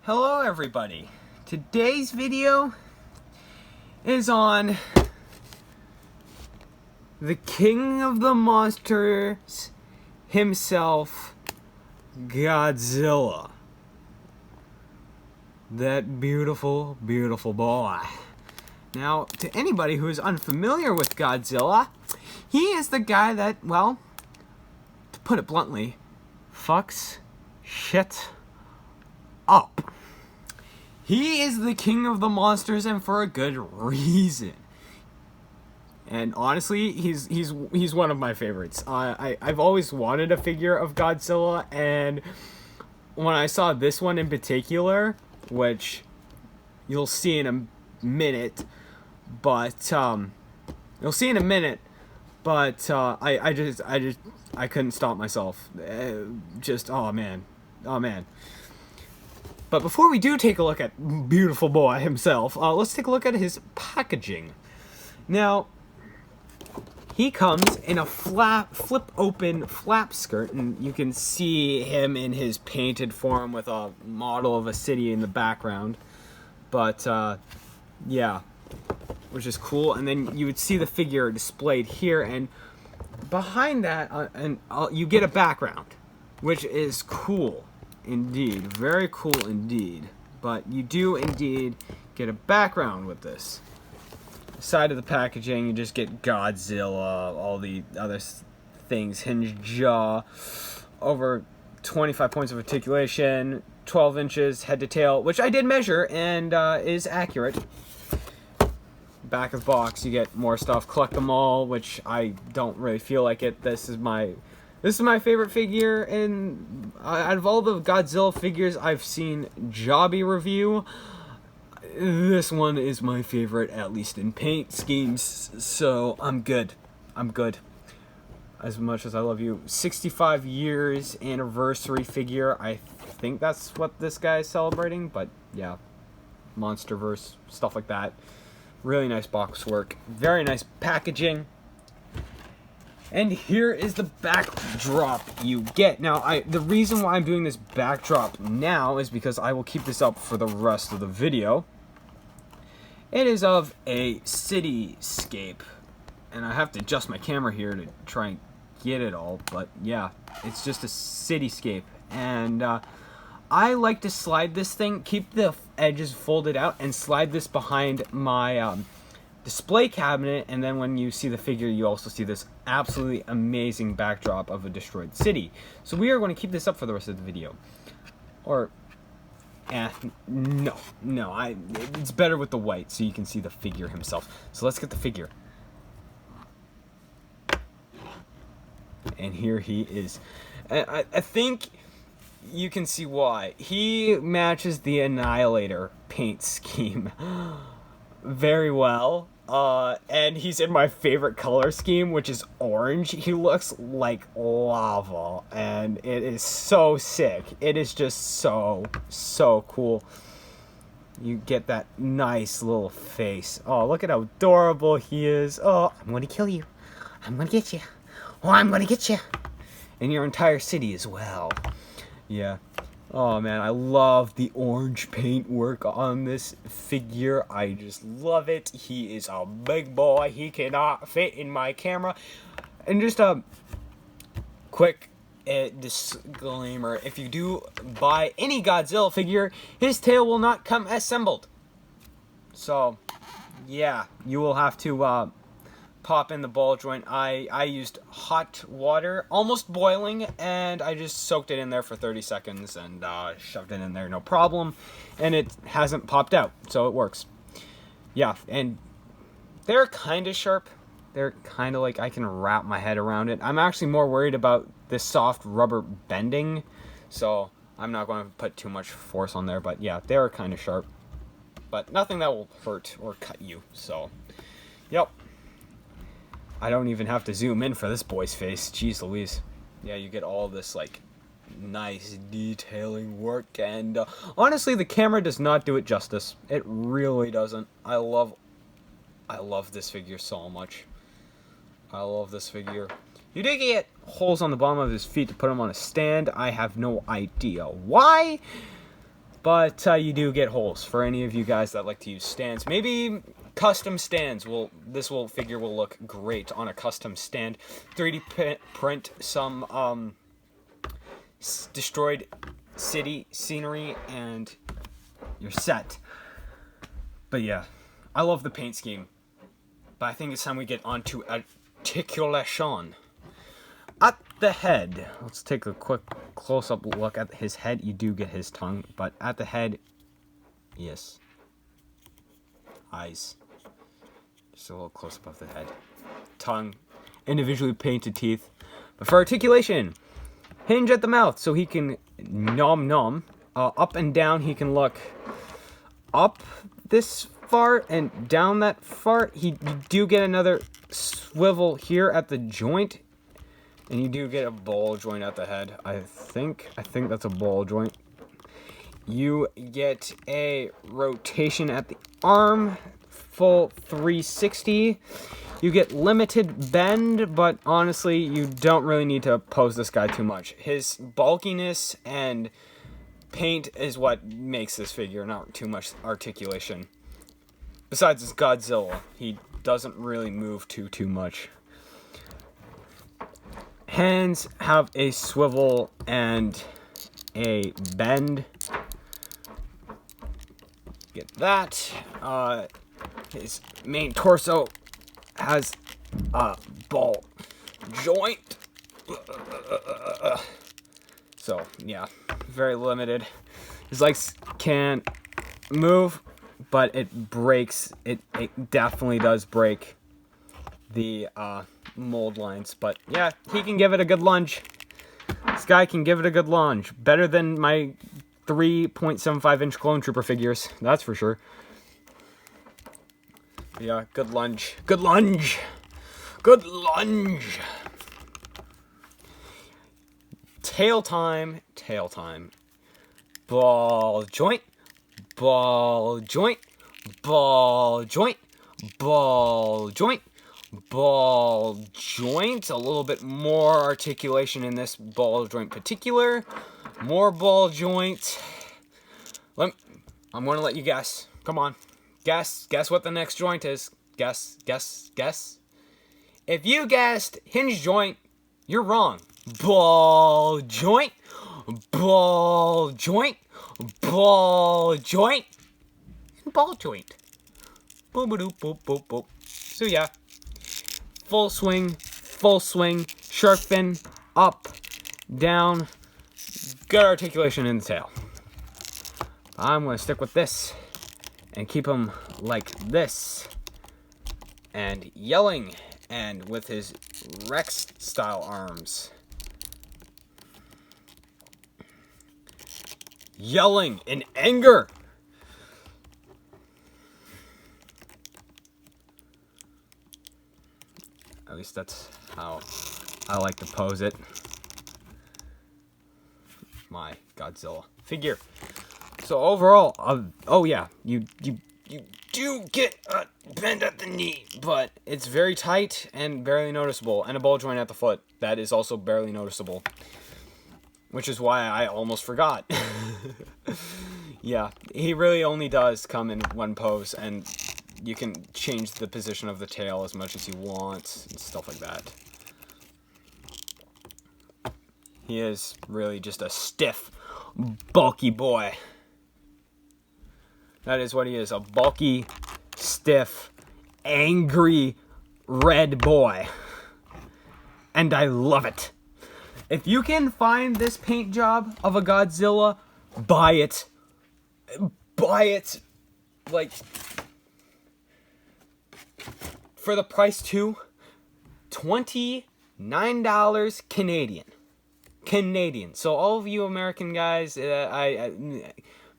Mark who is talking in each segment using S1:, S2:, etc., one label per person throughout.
S1: Hello everybody. Today's video is on the king of the monsters himself, Godzilla. That beautiful, beautiful boy. Now, to anybody who is unfamiliar with Godzilla, he is the guy that, well, to put it bluntly, fucks shit up. He is the king of the monsters, and for a good reason. And honestly, he's one of my favorites. I've always wanted a figure of Godzilla, and when I saw this one in particular, which you'll see in a minute, but I couldn't stop myself. Oh man. But before we do take a look at beautiful boy himself, let's take a look at his packaging. Now, he comes in a flip open flap skirt, and you can see him in his painted form with a model of a city in the background. But yeah, which is cool. And then you would see the figure displayed here, and behind that, you get a background, which is cool. Indeed, very cool indeed. But you do indeed get a background with this. Side of the packaging, you just get Godzilla, all the other things, hinged jaw, over 25 points of articulation, 12 inches head to tail, which I did measure and is accurate. Back of the box, you get more stuff. Collect them all, which I don't really feel like it. This is my favorite figure, and out of all the Godzilla figures I've seen Jobby review, this one is my favorite, at least in paint schemes, so I'm good. As much as I love you. 65 years anniversary figure, I think that's what this guy is celebrating, but yeah, Monsterverse, stuff like that. Really nice box work, very nice packaging. And here is the backdrop you get. Now, the reason why I'm doing this backdrop now is because I will keep this up for the rest of the video. It is of a cityscape. And I have to adjust my camera here to try and get it all. But yeah, it's just a cityscape. And I like to slide this thing, keep the edges folded out, and slide this behind my display cabinet, and then when you see the figure, you also see this absolutely amazing backdrop of a destroyed city. So we are going to keep this up for the rest of the video. Or, no, it's better with the white so you can see the figure himself. So let's get the figure. And here he is. I think you can see why. He matches the Annihilator paint scheme very well. And he's in my favorite color scheme, which is orange. He looks like lava, and it is so sick. It is just so cool. You get that nice little face. Oh, look at how adorable he is. Oh, I'm gonna kill you. I'm gonna get you. Oh, I'm gonna get you. And your entire city as well. Yeah. Oh man, I love the orange paint work on this figure. I just love it. He is a big boy. He cannot fit in my camera. And just a quick disclaimer. If you do buy any Godzilla figure, his tail will not come assembled. So, yeah, you will have to pop in the ball joint. I used hot water, almost boiling, and I just soaked it in there for 30 seconds and shoved it in there, no problem. And it hasn't popped out, so it works. Yeah, and they're kind of sharp. They're kind of like I can wrap my head around it. I'm actually more worried about this soft rubber bending, so I'm not going to put too much force on there. But yeah, they're kind of sharp, but nothing that will hurt or cut you. So, yep. I don't even have to zoom in for this boy's face. Jeez Louise. Yeah, you get all this, like, nice detailing work. And, honestly, the camera does not do it justice. It really doesn't. I love this figure so much. I love this figure. You did get holes on the bottom of his feet to put him on a stand. I have no idea why. But you do get holes for any of you guys that like to use stands. Maybe custom stands this figure will look great on a custom stand. 3D print some destroyed city scenery and you're set. But yeah, I love the paint scheme. But I think it's time we get on to articulation. At the head, let's take a quick close-up look at his head. You do get his tongue, but at the head, yes. Eyes. Just a little close-up of the head. Tongue. Individually painted teeth. But for articulation, hinge at the mouth so he can nom nom. Up and down, he can look up this far and down that far. You do get another swivel here at the joint. And you do get a ball joint at the head. I think that's a ball joint. You get a rotation at the arm, full 360. You get limited bend, but honestly, you don't really need to pose this guy too much. His bulkiness and paint is what makes this figure, not too much articulation. Besides, it's Godzilla. He doesn't really move too much. Hands have a swivel and a bend. Get that. His main torso has a ball joint. So, yeah, very limited. His legs can move, but it breaks. It definitely does break the mold lines, but yeah, he can give it a good lunge. This guy can give it a good lunge. Better than my 3.75 inch clone trooper figures, that's for sure. Yeah, good lunge. Good lunge. Good lunge. Tail time. Tail time. Ball joint. Ball joint. Ball joint. Ball joint. Ball joint. A little bit more articulation in this ball joint particular. More ball joint. I'm going to let you guess. Come on. Guess what the next joint is. Guess. If you guessed hinge joint, you're wrong. Ball joint. Ball joint. Ball joint. And ball joint. Boop boop boop boop boop. So yeah. Full swing, shark fin, up, down, good articulation in the tail. I'm going to stick with this and keep him like this and yelling and with his Rex style arms. Yelling in anger. At least that's how I like to pose it. My Godzilla figure. So overall, oh yeah, you do get a bend at the knee, but it's very tight and barely noticeable, and a ball joint at the foot that is also barely noticeable, which is why I almost forgot. Yeah, he really only does come in one pose, and you can change the position of the tail as much as you want and stuff like that. He is really just a stiff, bulky boy. That is what he is, a bulky, stiff, angry, red boy. And I love it. If you can find this paint job of a Godzilla, buy it. Buy it. Like, for the price too, $29 Canadian. Canadian. So all of you American guys,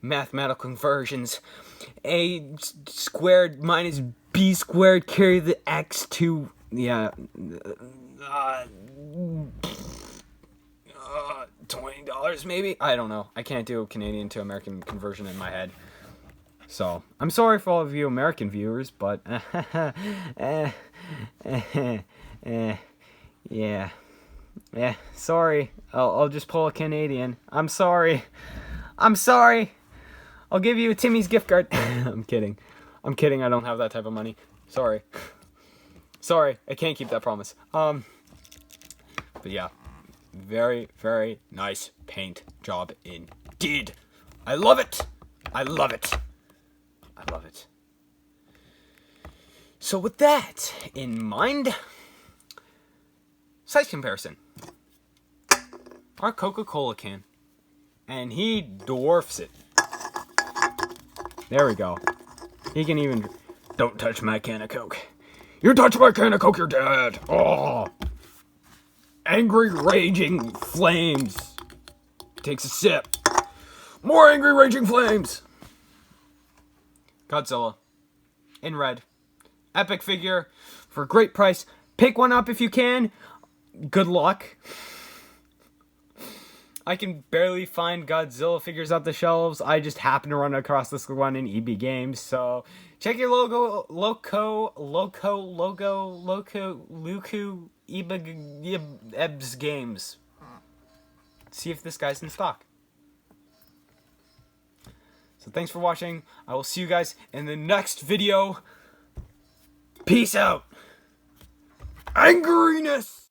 S1: mathematical conversions, a squared minus b squared carry the x to, yeah, $20 maybe? I don't know. I can't do a Canadian to American conversion in my head. So, I'm sorry for all of you American viewers, but yeah, sorry. I'll just pull a Canadian. I'm sorry. I'll give you a Timmy's gift card. I'm kidding. I'm kidding. I don't have that type of money. Sorry. Sorry. I can't keep that promise. But yeah. Very, very nice paint job indeed. I love it. I love it. I love it. So with that in mind, size comparison. Our Coca-Cola can. And he dwarfs it. There we go. He can even... Don't touch my can of Coke. You touch my can of Coke, you're dead. Oh. Angry raging flames. Takes a sip. More angry raging flames. Godzilla. In red. Epic figure. For a great price. Pick one up if you can. Good luck. I can barely find Godzilla figures off the shelves. I just happen to run across this one in EB Games. So check your Luku, Ebs Games. See if this guy's in stock. So thanks for watching. I will see you guys in the next video. Peace out. Angriness.